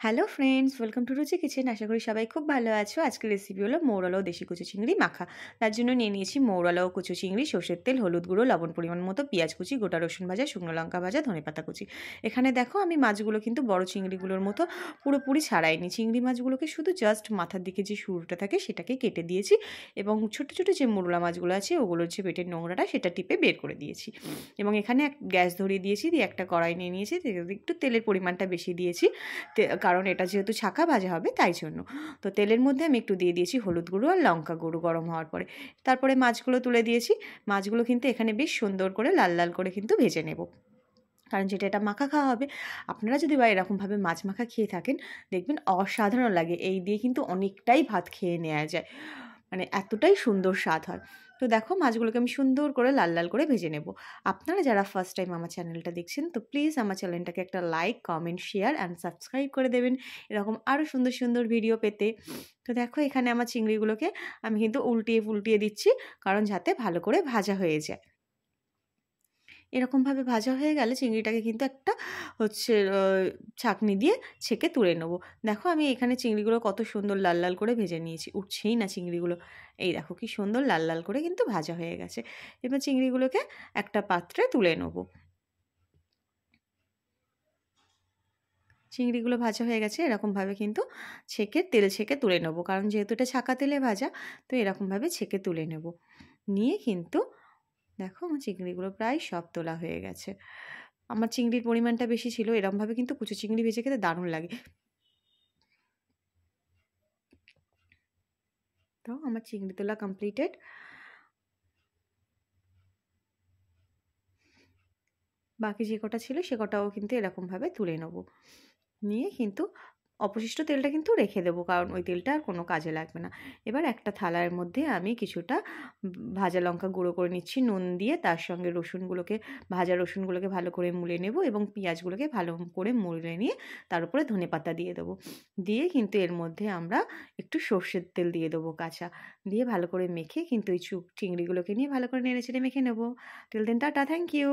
Hello friends, welcome to রুচি kitchen. আশা করি সবাই খুব ভালো আছো। আজকের রেসিপি হলো মৌরলা ও দেশি কুচো চিংড়ি মাখা। তার জন্য নিয়ে নিয়েছি মৌরলা ও কুচো চিংড়ি, সর্ষের তেল, হলুদ গুঁড়ো, লবণ পরিমাণ মতো, পেঁয়াজ কুচি, গোটা রসুন ভাজা, শুকনো লঙ্কা ভাজা, ধনেপাতা কুচি। এখানে দেখো আমি মাছগুলো কিন্তু বড় চিংড়িগুলোর মতো পুরোপুরি ছাড়াইনি। চিংড়ি মাছগুলোকে শুধু জাস্ট মাথার দিকে যে শুরুটা থাকে সেটাকে কেটে দিয়েছি এবং ছোটো ছোটো যে মৌরলা মাছগুলো আছে ওগুলোর যে পেটের নোংরাটা সেটা টিপে বের করে দিয়েছি। এবং এখানে গ্যাস ধরিয়ে দিয়েছি, দিয়ে একটা কড়াই নিয়ে নিয়েছি, একটু তেলের পরিমাণটা বেশি দিয়েছি কারণ এটা যেহেতু ছাঁকা ভাজা হবে তাই জন্য। তো তেলের মধ্যে আমি একটু দিয়ে দিয়েছি হলুদ গুঁড়ো আর লঙ্কা গুঁড়ো গরম হওয়ার পরে। তারপরে মাছগুলো তুলে দিয়েছি। মাছগুলো কিন্তু এখানে বেশ সুন্দর করে লাল লাল করে কিন্তু ভেজে নেব, কারণ যেটা এটা মাখা খাওয়া হবে। আপনারা যদি বা এরকমভাবে মাছ মাখা খেয়ে থাকেন দেখবেন অসাধারণ লাগে। এই দিয়ে কিন্তু অনেকটাই ভাত খেয়ে নেওয়া যায়, মানে এতটাই সুন্দর স্বাদ হয়। তো দেখো মাছগুলোকে আমি সুন্দর করে লাল লাল করে ভেজে নেব। আপনারা যারা ফার্স্ট টাইম আমার চ্যানেলটা দেখছেন তো প্লিজ আমার চ্যানেলটাকে একটা like, comment, share and subscribe করে দেবেন এরকম আরও সুন্দর সুন্দর ভিডিও পেতে। তো দেখো এখানে আমার চিংড়িগুলোকে আমি কিন্তু উল্টিয়ে পুল্টিয়ে দিচ্ছি, কারণ যাতে ভালো করে ভাজা হয়ে যায়। এরকমভাবে ভাজা হয়ে গেলে চিংড়িটাকে কিন্তু একটা ছাঁকনি দিয়ে ছেঁকে তুলে নেবো। দেখো আমি এখানে চিংড়িগুলো কত সুন্দর লাল লাল করে ভেজে নিয়েছি, উঠছেই না চিংড়িগুলো। এই দেখো কি সুন্দর লাল লাল করে কিন্তু ভাজা হয়ে গেছে। এবার চিংড়িগুলোকে একটা পাত্রে তুলে নেবো। চিংড়িগুলো ভাজা হয়ে গেছে, এরকমভাবে কিন্তু তেল ছেঁকে তুলে নেবো, কারণ যেহেতু এটা ছাঁকা তেলে ভাজা তো এরকমভাবে ছেঁকে তুলে নেব। নিয়ে কিন্তু দেখো আমার চিংড়িগুলো প্রায় সব তোলা হয়ে গেছে। আমার চিংড়ির পরিমাণটা বেশি ছিল, এরমভাবে কিন্তু কুচো চিংড়ি ভেজে খেতে দারুণ লাগে। তো আমার চিংড়ি তোলা কমপ্লিটেড। বাকি যে কটা ছিল সে কটাও কিন্তু এরকমভাবে তুলে নেব। নিয়ে কিন্তু অবশিষ্ট তেলটা কিন্তু রেখে দেবো, কারণ ওই তেলটা আর কোনো কাজে লাগবে না। এবার একটা থালার মধ্যে আমি কিছুটা ভাজা লঙ্কা গুঁড়ো করে নিচ্ছি নুন দিয়ে, তার সঙ্গে ভাজা রসুনগুলোকে ভালো করে মুলে নেব এবং পেঁয়াজগুলোকে ভালো করে মুলে নিয়ে তার উপরে ধনেপাতা দিয়ে দেবো। দিয়ে কিন্তু এর মধ্যে আমরা একটু সর্ষের তেল দিয়ে দেবো কাঁচা, দিয়ে ভালো করে মেখে কিন্তু এই চিংড়িগুলোকে নিয়ে ভালো করে নেড়ে চেড়ে মেখে নেবো। Till then tata, thank you.